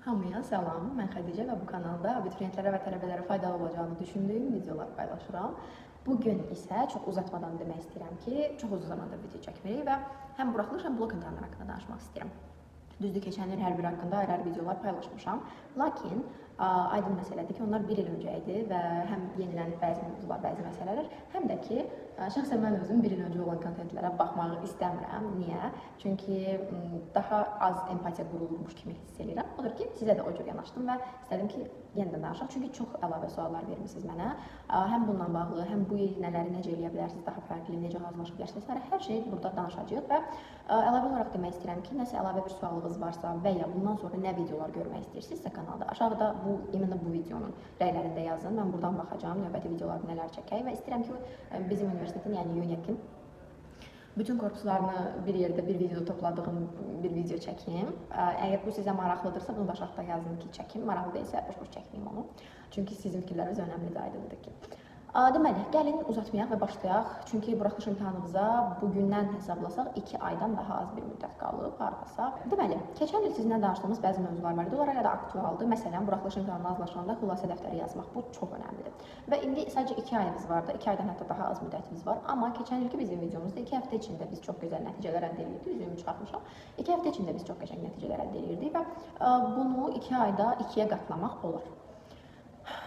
Hamıya salam, mən Xədicə və bu kanalda abituriyentlərə və tələbələrə faydalı olacağını düşündüyüm videolar paylaşıram. Bugün isə çox uzatmadan demək istəyirəm ki, çox uzun zamandır video çəkmirik və həm buraxılış, həm blok imtahanları haqqında danışmaq istəyirəm. Düzdür, keçən il hər biri haqqında ayrı-ayrı videolar paylaşmışam. Lakin aydın məsələdir ki, onlar bir il öncə idi və həm yenilənib bəzi mövzular, bəzi məsələlər, həm də ki, şəxsən mən özüm bir il öncə olan kontentlərə baxmağı istəmirəm. Niyə? Çünki daha az empatiya qurulmuş kimi hiss edirəm. Odur ki, sizə də o cür yanaşdım və istədim ki, yenidən danışaq. Çünki çox əlavə suallar vermisiniz mənə. Həm bununla bağlı, həm bu il nələri necə eləyə bilərsiniz, daha fərqli, necə hazırlaşa bilərsiniz, hər şey burada danışacağıq və əlavə olaraq demək istəyirəm ki, nəsə əlavə bir sualınız varsa və ya bundan sonra nə videolar görmək istəyirsinizsə kanalda aşağıda imенно bu videonun rəylərində yazın. Mən buradan baxacağam, növbəti videolarda nələr çəkək və istəyirəm ki, bizim universitetin, yəni UNIAC-in bütün korpuslarını bir yerdə bir videoda topladığım bir video çəkim. Əgər bu sizə maraqlıdırsa, bunu da aşağıda yazın ki, çəkim. Maraqlı deyilsə, boş-boş çəkməyim onu. Çünki sizin fikirləriniz önəmlidir, aydındır ki. Deməli, gəlin uzatmayaq və başlayaq. Çünki buraxılış imtahanımıza bugündən hesablasaq 2 aydan daha az bir müddət qalıb, hardasa. Deməli, keçən il sizinlə danışdığımız bəzi mövzular var idi. Onlar hələ də aktualdır. Məsələn, buraxılış imtahanına hazırlaşanda xülasə dəftəri yazmaq. Bu çox önəmlidir. Və indi sadəcə 2 ayımız var da, 2 aydan hətta daha az müddətimiz var. Amma keçən ilki bizim videomuzda 2 həftə içində biz çox gözəl nəticələr əldə edirdik. Üzüyümü çıxartmışam. 2 həftə içində biz çox qəşəng nəticələr əldə edirdik və bunu 2 ayda 2-yə qatlamaq olar.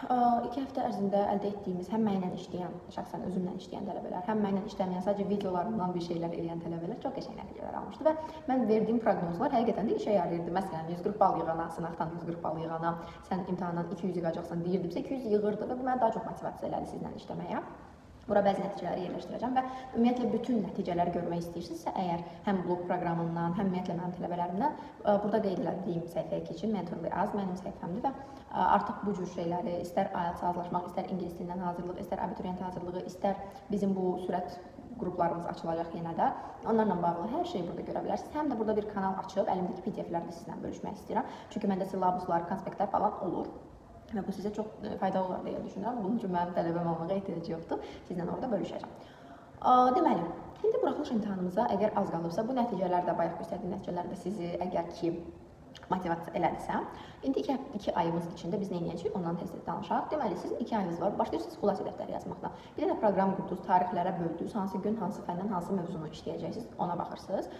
2 həftə ərzində əldə etdiyimiz həm mənlə işləyən, şəxsən özümlə işləyən tələbələr, həm mənlə işləməyən, sadəcə videolarından bir şeylər eləyən tələbələr çox qəşəng nəticələr almışdı və mən verdiyim proqnozlar həqiqətən də işə yarayırdı. Məsələn, 140 bal yığana, sınaqdan 140 bal yığana, sən imtahandan 200 yığacaqsan deyirdimsə 200 yığırdı və bu mənə daha çox motivasiya elədi sizlə işləməyə. Bura bəzi nəticələri yerləşdirəcəm və ümumiyyətlə bütün nəticələri görmək istəyirsinizsə, əgər həm blog proqramından, həm ümumiyyətlə mənim tələbələrimdən burada qeyd etdiyim səhifəyə keçin. Mentorly Az mənim səhifəmdir və artıq bu cür şeyləri, istər IELTS hazırlaşmaq, istər ingilis dilindən hazırlıq, istər abituriyent hazırlığı, istər bizim bu sürət qruplarımız açılacaq yenə də. Onlarla bağlı hər şeyi burada görə bilərsiniz. Həm də burada bir kanal açıb, əlimdəki PDF-ləri də sizinlə bölüşmək istəyirəm. Çünki məndə silabuslar, konspektlər falan olur. Və bu sizə çox faydalı olar deyə düşünürəm. Bunun üçün mənim tələbəm olmağa ehtiyac yoxdur. Sizlə orada bölüşəcəm. Deməli, indi buraxılış imtahanımıza əgər az qalıbsa, bu nəticələr də, bayaq göstərdiyim nəticələr də sizi əgər ki, motivasiya elədirsə, indi 2 ayımız içində biz nə edəcəyik, ondan tez danışaq. Deməli, sizin 2 ayınız var, başlayırsınız xülasə dəftəri yazmaqdan. Bir dənə proqram qurdunuz, tarixlərə böldünüz, hansı gün, hansı fəndən, hansı mövzunu işləyəcəksiniz, ona baxırsınız.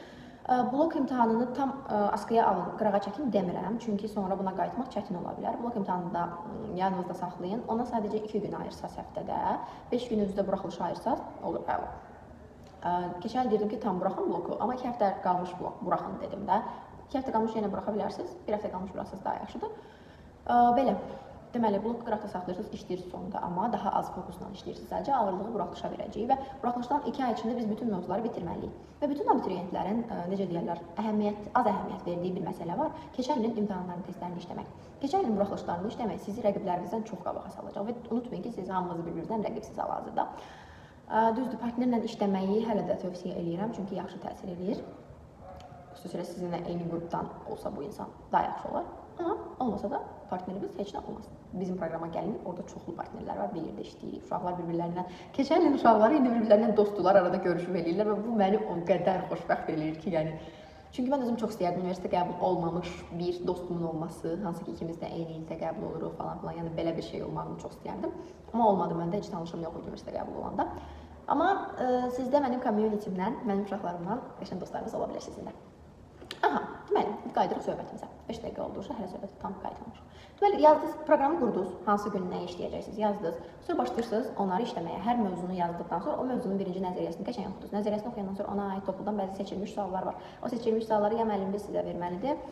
Blok imtahanını tam askıya alın, qırağa çəkin demirəm, çünki sonra buna qayıtmaq çətin ola bilər. Blok imtahanını da yanınızda saxlayın. Ona sadəcə 2 gün ayırsaz həftədə, 5 gününüzdə buraxılışa ayırsaz olur əla. Keçən il deyirdim ki, tam buraxın bloku, amma 2 həftə qalmış blok buraxın dedim də. 2 həftə qalmış yenə buraxa bilərsiniz, 1 həftə qalmış buraxsınız daha yaxşıdır. Belə. Deməli, blok qıraqda saxlayırsınız, işləyirsiniz sonunda, amma daha az fokusla işləyirsiniz. Sadəcə ağırlığı buraxılışa verəcəyik və buraxılışdan 2 ay içində biz bütün mövzuları bitirməliyik. Və bütün abituriyentlərin, necə deyərlər, az əhəmiyyət verdiyi bir məsələ var. Keçən ilin imtahanlarının testlərini işləmək. Keçən ilin buraxılışlarını işləmək sizi rəqiblərinizdən çox qabağa salacaq və unutmayın ki, siz hamınız bir-birinizdən rəqibsiz hal-hazırda. Düzdür, partnerlə işləməyi hələ də tövsiyə edirəm, çünki yaxşı təsir edir. Xüsusilə sizinlə eyni qrupdan olsa bu insan daha yaxşı olar. Amma olmasa da partnerimiz heç nə olmaz. Bizim proqrama gəlinir, orada çoxlu partnerlər var, bir yerdə işləyirik. Uşaqlar bir-birlərindən, keçən il uşaqları indi bir-birlərindən dostdular, arada görüşüb eləyirlər və bu məni o qədər xoşbəxt eləyir ki, yəni. Çünki mən özüm çox istəyərdim, universitetə qəbul olmamış bir dostumun olması, hansı ki ikimiz də eyni ildə qəbul oluruq falan filan, yəni belə bir şey olmağını çox istəyərdim. Amma olmadı, məndə heç tanışım yox universitetə qəbul olanda. Amma sizdə mənim communitimdən, mənim uşaqlarımdan qəşəng dostlarınız ola bilər sizinlə. Aha, deməli, qayıdırıq söhbətimizə. 5 dəqiqə olduqca hələ söhbəti tam qayıtmamışıq. Deməli, yazdınız, proqramı qurdunuz, hansı gün nə işləyəcəksiniz, yazdınız. Sonra başlayırsınız onları işləməyə. Hər mövzunu yazdıqdan sonra o mövzunun birinci nəzəriyyəsini qəşəng oxudunuz. Nəzəriyyəsini oxuyandan sonra ona aid topludan bəzi seçilmiş suallar var. O seçilmiş sualları ya müəllimimiz sizə verməlidir,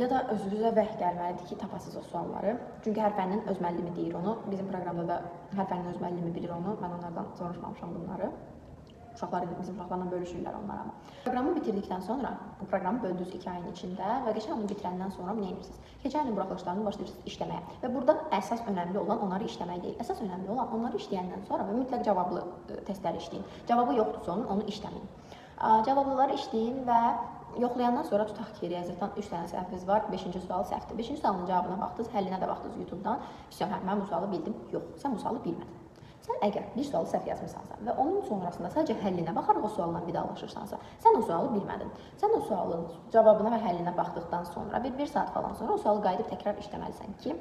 ya da özünüzə vəh gəlməlidir ki, tapasınız o sualları. Çünki hər fənnin öz müəllimi deyir onu. Bizim proqramda da hər fənnin öz müəllimi bilir onu. Mən onlardan soruşmamışam bunları. Uşaqlar bizim uşaqlarla bölüşürlər onlar amma. Proqramı bitirdikdən sonra, bu proqramı böldünüz 2 ayın içində və keçən onu bitirəndən sonra nə edirsiniz? Keçən ilin buraxılışlarını başlayırsınız işləməyə və burada əsas önəmli olan onları işləmək deyil. Əsas önəmli olan onları işləyəndən sonra və mütləq cavablı testləri işləyin. Cavabı yoxdursa onun işləməyin. Cavablıları işləyin və yoxlayandan sonra tutaq ki, riyaziyyatdan 3 dənə səhviniz var, 5-ci sual səhvdir. 5-ci sualın cavabına baxdınız, həllinə də baxdınız YouTube-dan. Mən bu sualı bildim. Yox, sən bu sualı bilmədin. Sən əgər bir sualı səhv yazmısansa və onun sonrasında sadəcə həllinə baxaraq o sualla vidalaşırsansa, sən o sualı bilmədin. Sən o sualın cavabına və həllinə baxdıqdan sonra, bir saat falan sonra o sualı qayıdıb təkrar işləməlisən ki,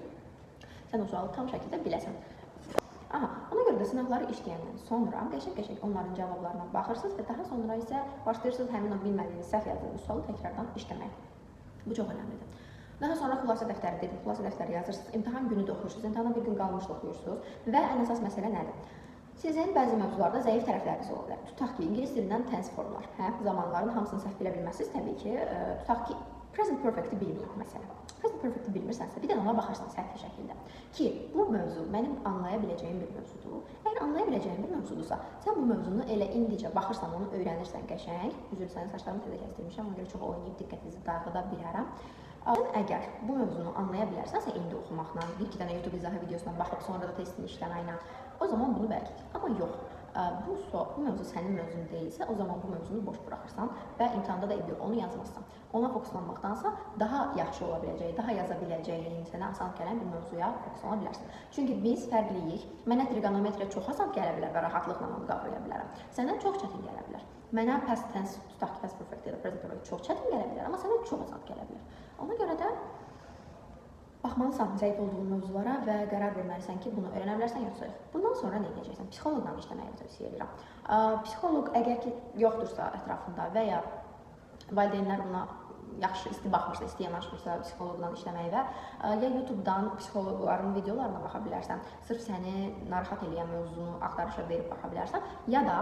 sən o sualı tam şəkildə biləsən. Ona görə də sınaqları işləyəndən sonra qəşəng onların cavablarına baxırsınız və daha sonra isə başlayırsınız həmin o bilmədiyiniz, səhv yazdığınız sualı təkrardan işləməyə. Bu çox önəmlidir. Daha sonra xülasə dəftəri dedim, xülasə dəftəri yazırsınız, imtahan günü də oxuyursunuz, imtahana bir gün qalmış da oxuyursunuz və ən əsas məsələ nədir? Sizin bəzi mövzularda zəif tərəfləriniz ola bilər. Tutaq ki, ingilis dilindən tense formlar, zamanların hamısını səhv bilə bilməzsiniz təbii ki. Tutaq ki, present perfect-i bilməyib məsələn. Present perfect-i bilmirsənsə, bir də ona baxarsan səhv şəkildə ki, bu mövzu mənim anlaya biləcəyim bir mövzudur. Əgər anlaya biləcəyim bir mövzudursa, sən bu mövzunu elə indicə baxırsan, onu öyrənirsən qəşəng. Üzr istəyirəm, saçlarımı təzə kəsdirmişəm, ona görə çox oynayıb diqqətinizi dağıda bilərəm. Sən əgər bu mövzunu anlaya bilərsənsə, indi oxumaqla, bir-iki dənə YouTube izahı videosuna baxıb, sonra da testini işləməklə, o zaman bunu bəlkə. Amma yox, bu mövzu sənin mövzun deyilsə, o zaman bu mövzunu boş buraxırsan və imtahanda da onu yazmazsan. Ona fokuslanmaqdansa daha yaxşı ola biləcəyi, daha yaza biləcəyin, sənə asan gələn bir mövzuya fokuslana bilərsən. Çünki biz fərqliyik. Mənə trigonometriya çox asan gələ bilər və rahatlıqla onu qavraya bilərəm. Sənə çox çətin gələ bilər. Mənə past tense, tutaq ki, past perfect ya da present perfect çox çətin gələ bilər, amma sənə çox asan gələ bilər. Ona görə də baxmalısan zəif olduğun mövzulara və qərar verməlisən ki, bunu öyrənə bilərsən yoxsa yox. Bundan sonra nə edəcəksən? Psixoloqla işləməyi tövsiyə edirəm. Psixoloq əgər ki, yoxdursa ətrafında və ya valideynlər buna yaxşı baxmırsa, isti yanaşmırsa psixoloqla işləməyi və ya YouTube-dan psixoloqların videolarına baxa bilərsən, sırf səni narahat edən mövzunu axtarışa verib baxa bilərsən, ya da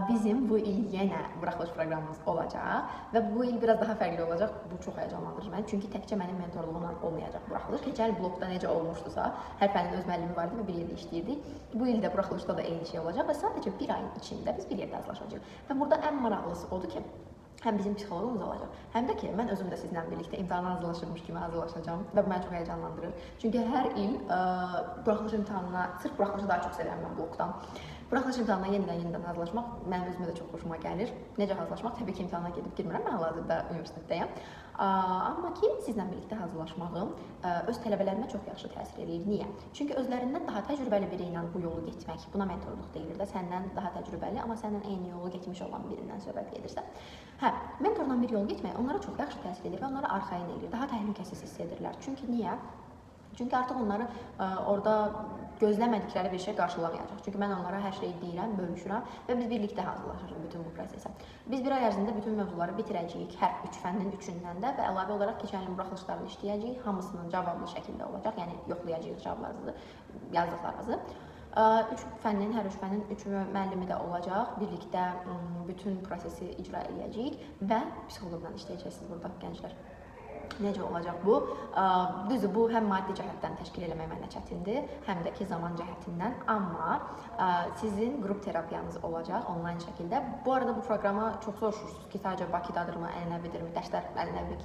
bizim bu il yenə buraxılış proqramımız olacaq və bu il biraz daha fərqli olacaq. Bu çox həyəcanlandırır məni, çünki təkcə mənim mentorluğumla olmayacaq buraxılış. Keçən il blogda necə olmuşdusa, hər fənin öz müəllimi var idi və bir yerdə işləyirdik. Bu il də buraxılışda da eyni şey olacaq və sadəcə bir ayın içində biz bir yerdə hazırlaşacağıq. Və burada ən maraqlısı odur ki, həm bizim psixoloqumuz olacaq, həm də ki, mən özüm də sizinlə birlikdə imtahana hazırlaşırmış kimi hazırlaşacağam və bu məni çox həyəcanlandırır. Çünki hər il buraxılış imtahanına, sırf buraxılışı daha çox sevirəm mən blogdan. Buraxılış imtahanına yenidən hazırlaşmaq mənim özümə də çox xoşuma gəlir. Necə hazırlaşmaq? Təbii ki, imtahana gedib girmirəm, mən hal-hazırda universitetdəyəm. Amma ki, sizlə birlikdə hazırlaşmağım öz tələbələrimə çox yaxşı təsir edir. Niyə? Çünki özlərindən daha təcrübəli biri ilə bu yolu getmək, buna mentorluq deyilir də, səndən daha təcrübəli, amma səndən eyni yolu getmiş olan birindən söhbət gedirsə. Mentorla bir yol getmək onlara çox yaxşı təsir edir və onları arxayın edir, daha təhlükəsiz hiss edirlər. Çünki niyə? Çünki artıq onları orada gözləmədikləri bir şey qarşılamayacaq. Çünki mən onlara hər şeyi deyirəm, bölüşürəm və biz birlikdə hazırlaşırıq bütün bu prosesə. Biz bir ay ərzində bütün mövzuları bitirəcəyik, hər 3 fənnin üçündən də və əlavə olaraq keçən ilin buraxılışlarını işləyəcəyik. Hamısının cavablı şəkildə olacaq, yəni yoxlayacağıq cavablarınızı, yazdıqlarınızı. 3 fənnin, hər 3 fənnin 3 müəllimi də olacaq. Birlikdə bütün prosesi icra edəcəyik və psixoloqla işləyəcəksiniz burada gənclər. Necə olacaq bu? Düzdür, bu həm maddi cəhətdən təşkil eləmək mənə çətindir, həm də ki, zaman cəhətindən. Amma sizin qrup terapiyanız olacaq onlayn şəkildə. Bu arada bu proqrama çox soruşursunuz ki, sadəcə Bakıdadırmı, ənənəvidirmi, dərslər ənənəvi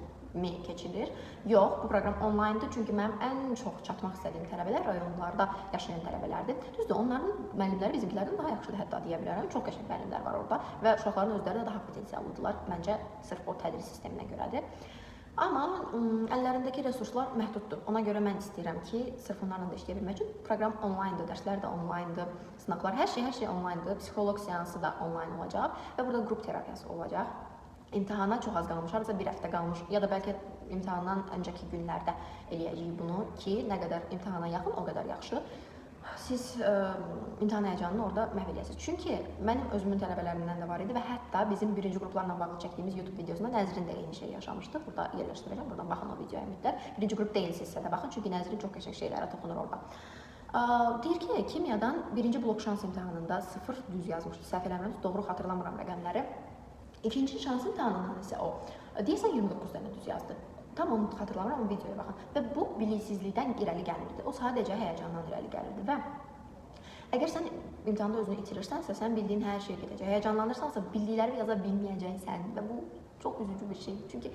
keçilir? Yox, bu proqram onlayndır, çünki mənim ən çox çatmaq istədiyim tələbələr rayonlarda yaşayan tələbələrdir. Düzdür, onların müəllimləri bizimkilərdən daha yaxşıdır, hətta deyə bilərəm. Çox qəşəng müəllimlər var orada və uşaqların özləri də daha potensiallıdırlar. Məncə, sırf o tədris sisteminə görədir. Amma əllərindəki resurslar məhduddur. Ona görə mən istəyirəm ki, sırf onlarla da işləyə bilmək üçün proqram onlayndır, dərslər də onlayndır, sınaqlar, hər şey onlayndır, psixoloq seansı da onlayn olacaq və burada qrup terapiyası olacaq. İmtahana çox az qalmış, hardasa bir həftə qalmış ya da bəlkə imtahandan öncəki günlərdə eləyəcəyik bunu ki, nə qədər imtahana yaxın, o qədər yaxşı. Siz imtahan həyəcanını orada məhv eləyəsiniz. Çünki mənim özümün tələbələrimdən də var idi və hətta bizim birinci qruplarla bağlı çəkdiyimiz YouTube videosunda Nəzrin də eyni şey yaşamışdı. Burada yerləşdirəcəm, buradan baxın o videoya mütləq. Birinci qrup deyilsinizsə də baxın, çünki Nəzrin çox qəşəng şeylərə toxunur orada. Deyir ki, kimyadan birinci blok şans imtahanında 0 düz yazmışdı, səhv eləmirəm, doğru xatırlamıram rəqəmləri. İkinci şans imtahanından isə o, deyəsən 29 dənə düz yazdı. Tam onu xatırlamıram, o videoya baxın. Və bu biliksizlikdən irəli gəlmirdi. O sadəcə həyəcandan irəli gəlirdi və əgər sən imtahanda özünü itirirsənsə, sən bildiyin hər şey gedəcək. Həyəcanlanırsansa, bildikləri yaza bilməyəcəksən və bu çox üzücü bir şeydir. Çünki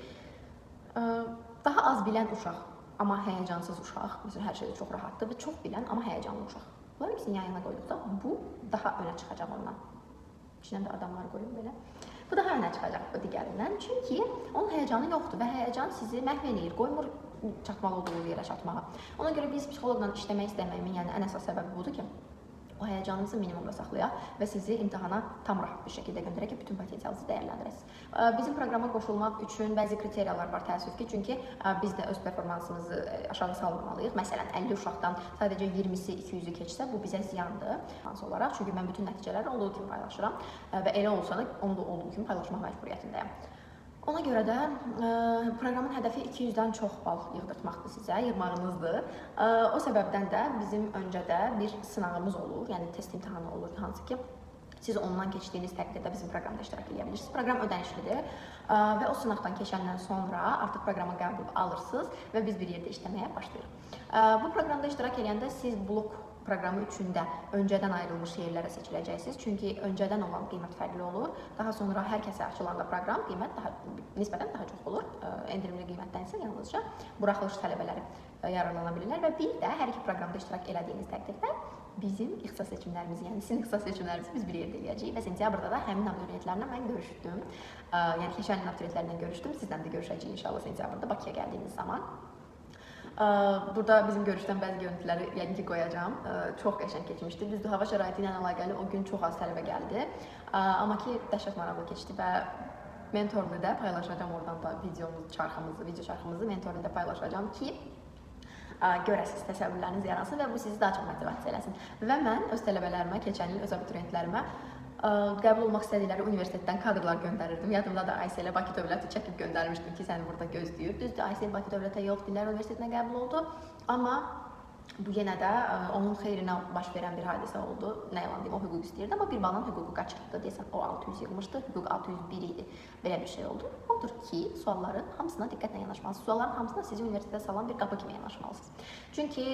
daha az bilən uşaq, amma həyəcansız uşaq, məsələn, hər şeydə çox rahatdır və çox bilən, amma həyəcanlı uşaq. Bunların ikisini yan yana qoyduqda bu daha önə çıxacaq ondan. İçindən də adamlar qoyun belə. Bu daha önə çıxacaq o digərindən. Çünki onun həyəcanı yoxdur və həyəcan sizi məhv eləyir, qoymur çatmalı olduğunuz yerə çatmağa. Ona görə biz psixoloqla işləmək istəməyimin, yəni ən əsas səbəbi budur ki, o həyəcanınızı minimumda saxlayaq və sizi imtahana tam rahat bir şəkildə göndərək ki, bütün potensialınızı dəyərləndirəsiniz. Bizim proqrama qoşulmaq üçün bəzi kriteriyalar var təəssüf ki, çünki biz də öz performansımızı aşağı salmamalıyıq. Məsələn, 50 uşaqdan sadəcə 20-si 200-ü keçsə, bu bizə ziyandır olaraq. Çünki mən bütün nəticələri olduğu kimi paylaşıram və elə olsa da onu da olduğu kimi paylaşmaq məcburiyyətindəyəm. Ona görə də proqramın hədəfi 200-dən çox bal yığdırtmaqdır sizə, yığmağınızdır. O səbəbdən də bizim öncədə bir sınağımız olur, yəni test imtahanı olur, hansı ki, siz ondan keçdiyiniz təqdirdə bizim proqramda iştirak edə bilirsiniz. Proqram ödənişlidir və o sınaqdan keçəndən sonra artıq proqrama qəbul alırsınız və biz bir yerdə işləməyə başlayırıq. Bu proqramda iştirak edəndə siz blok proqramı üçün də öncədən ayrılmış yerlərə seçiləcəksiniz. Çünki öncədən olan qiymət fərqli olur. Daha sonra hər kəsə açılanda proqram qiymət nisbətən daha çox olur. Endirimli qiymətdən isə yalnızca buraxılış tələbələri yararlana bilirlər və bir də hər iki proqramda iştirak elədiyiniz təqdirdə bizim ixtisas seçimlərimizi, yəni sizin ixtisas seçimlərinizi biz bir yerdə eləyəcəyik və sentyabrda da həmin abituriyentlərlə mən görüşdüm. Yəni keçən ilin abituriyentlərlə görüşdüm. Sizdən də görüşəcəyik inşallah sentyabrda Bakıya gəldiyiniz zaman. Burada bizim görüşdən bəzi görüntüləri yəqin ki qoyacağam. Çox qəşəng keçmişdi. Düzdür, hava şəraiti ilə əlaqəli o gün çox az tələbə gəldi. Amma ki dəhşət maraqlı keçdi və mentorluda paylaşacağam oradan da video çarxımızı mentorluda paylaşacağam ki görəsiniz, təsəvvürləriniz yaransın və bu sizi daha çox motivasiya eləsin. Və mən öz tələbələrimə, keçən il öz abituriyentlərimə qəbul olmaq istədikləri universitetdən kadrlar göndərirdim. Yadımda da Aysel Bakı Dövləti çəkib göndərmişdim ki, səni burada gözləyir. Düzdür, Aysel Bakı Dövlətə yox, Dillər Universitetinə qəbul oldu. Amma bu yenə də onun xeyrinə baş verən bir hadisə oldu. Nə yalan deyim, o hüquq istəyirdi, amma bir balanın hüququ qaçırdı. Deyəsən, o 600 yığmışdı, hüquq 601 idi. Belə bir şey oldu. Odur ki, sualların hamısına diqqətlə yanaşmalısınız. Sualların hamısına sizi universitetə salan bir qapı kimi yanaşmalısınız. Çünki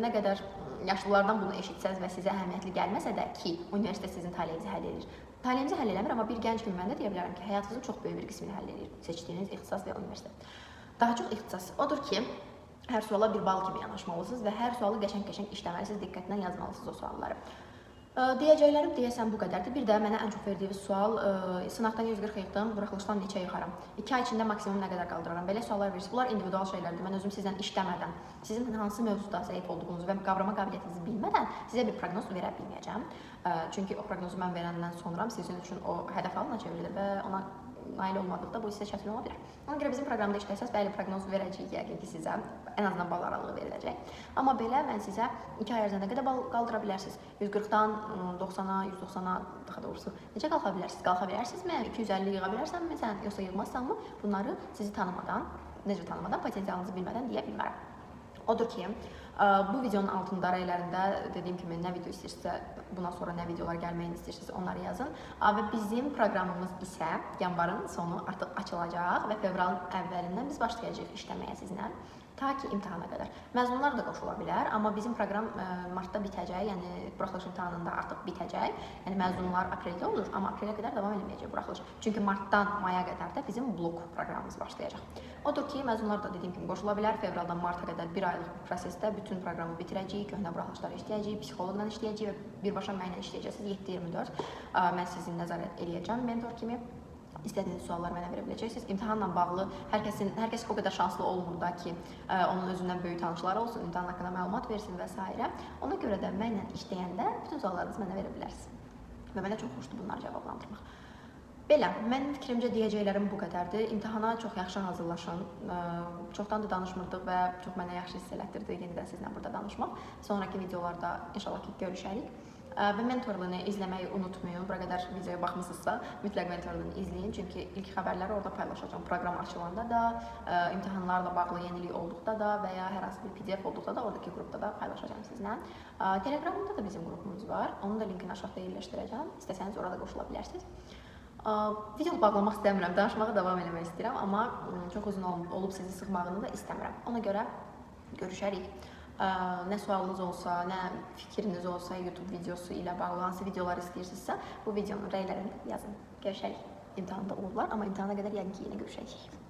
nə qədər yaşlılardan bunu eşitsəz və sizə əhəmiyyətli gəlməsə də ki, universitet sizin taleyinizi həll edir. Taleyimizi həll eləmir, amma bir gənc kimi mən də deyə bilərəm ki, həyatınızın çox böyük bir qismini həll edir seçdiyiniz ixtisas və universitet. Daha çox ixtisas. Odur ki, hər suala bir bal kimi yanaşmalısınız və hər sualı qəşəng-qəşəng işləməlisiniz, diqqətlə yazmalısınız o sualları. Deyəcəklərim deyəsən bu qədərdir. Bir də mənə ən çox verdiyiniz sual, sınaqdan 140 yığdım, buraxılışdan neçə yığaram? 2 ay içində maksimum nə qədər qaldıraram? Belə suallar verirsiniz. Bunlar individual şeylərdir. Mən özüm sizdən işləmədən, sizin hansı mövzuda zəif olduğunuzu və qavrama qabiliyyətinizi bilmədən sizə bir proqnoz verə bilməyəcəm. Çünki o proqnozu mən verəndən sonra sizin üçün o hədəf alına çevrilir və ona nail olmadıqda bu sizə çətin ola bilər. Ona görə bizim proqramda işləsəz, bəli, proqnoz verəcəyik yəqin ki sizə, ən azından bal aralığı veriləcək. Amma belə mən sizə 2 ay ərzində nə qədər bal qaldıra bilərsiniz? 140-dan 90-a, 190-a, daha doğrusu necə qalxa bilərsiniz? Qalxa bilərsinizmi? 250 yığa bilərsənmi sən, yoxsa yığmazsanmı? Bunları sizi tanımadan, necə tanımadan, potensialınızı bilmədən deyə bilmərəm. Odur ki, bu videonun altında rəylərində dediyim kimi nə video istəyirsinizsə, bundan sonra nə videolar gəlməyini istəyirsinizsə onları yazın. Və bizim proqramımız isə yanvarın sonu artıq açılacaq və fevralın əvvəlindən biz başlayacağıq işləməyə sizlə. Ta ki imtahana qədər. Məzunlar da qoşula bilər, amma bizim proqram martda bitəcək, yəni buraxılış imtahanında artıq bitəcək. Yəni məzunlar apreldə olur, amma aprelə qədər davam etməyəcək buraxılış. Çünki martdan maya qədər də bizim blok proqramımız başlayacaq. Odur ki, məzunlar da dediyim kimi qoşula bilər. Fevraldan marta qədər bir aylıq prosesdə bütün proqramı bitirəcəyik, köhnə buraxılışları işləyəcəyik, psixoloqla işləyəcəyik və birbaşa mənlə işləyəcəksiniz 7-24. Mən sizin nəzarət eləyəcəm mentor kimi. İstədiyiniz sualları mənə verə biləcəksiniz. İmtahanla bağlı hər kəs o qədər şanslı olmur da ki, onun özündən böyük tanışları olsun, imtahan haqqında məlumat versin və s. Ona görə də mənlə işləyəndə bütün suallarınızı mənə verə bilərsiniz. Və mənə çox xoşdur bunları cavablandırmaq. Belə, mənim fikrimcə deyəcəklərim bu qədərdir. İmtahana çox yaxşı hazırlaşın. Çoxdan da danışmırdıq və çox mənə yaxşı hiss elətdirdi yenidən sizlə burada danışmaq. Sonraki videolarda inşallah ki görüşərik. Və mentorluğunu izləməyi unutmayın. Bura qədər videoya baxmısınızsa, mütləq mentorluğunu izləyin. Çünki ilk xəbərləri orada paylaşacağım. Proqram açılanda da, imtahanlarla bağlı yenilik olduqda da və ya hər hansı bir PDF olduqda da oradakı qrupda da paylaşacağım sizlə. Telegramda da bizim qrupumuz var. Onun da linkini aşağıda yerləşdirəcəm. İstəsəniz orada qoşula bilərsiniz. Videonu bağlamaq istəmirəm, danışmağa davam etmək istəyirəm, amma çox uzun olub sizi sıxmağını da istəmirəm. Ona görə görüşərik. Nə sualınız olsa, nə fikriniz olsa YouTube videosu ilə bağlı hansı videolar istəyirsinizsə, bu videonun rəylərini yazın. Görüşərik. İmtahanda olurlar, amma imtahana qədər yəqin ki yenə görüşəcəyik.